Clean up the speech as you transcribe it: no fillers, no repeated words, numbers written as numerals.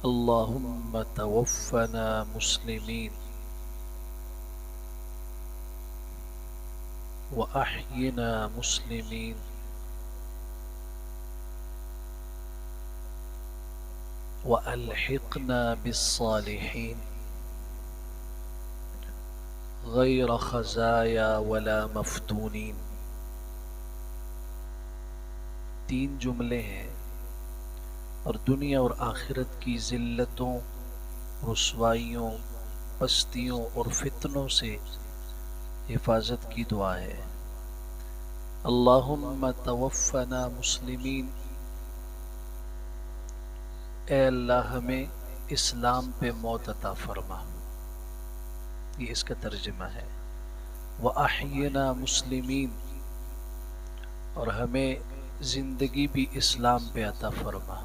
اللهم توفنا مسلمين وأحينا مسلمين وألحقنا بالصالحين غير خزايا ولا مفتونين۔ تین جملے ہیں اور دنیا اور آخرت کی ذلتوں، رسوائیوں، پستیوں اور فتنوں سے حفاظت کی دعا ہے۔ اللہم توفنا مسلمین، اے اللہ ہمیں اسلام پہ موت عطا فرما، یہ اس کا ترجمہ ہے۔ وَأَحْيِنَا مُسْلِمِينَ، اور ہمیں زندگی بھی اسلام پہ عطا فرما۔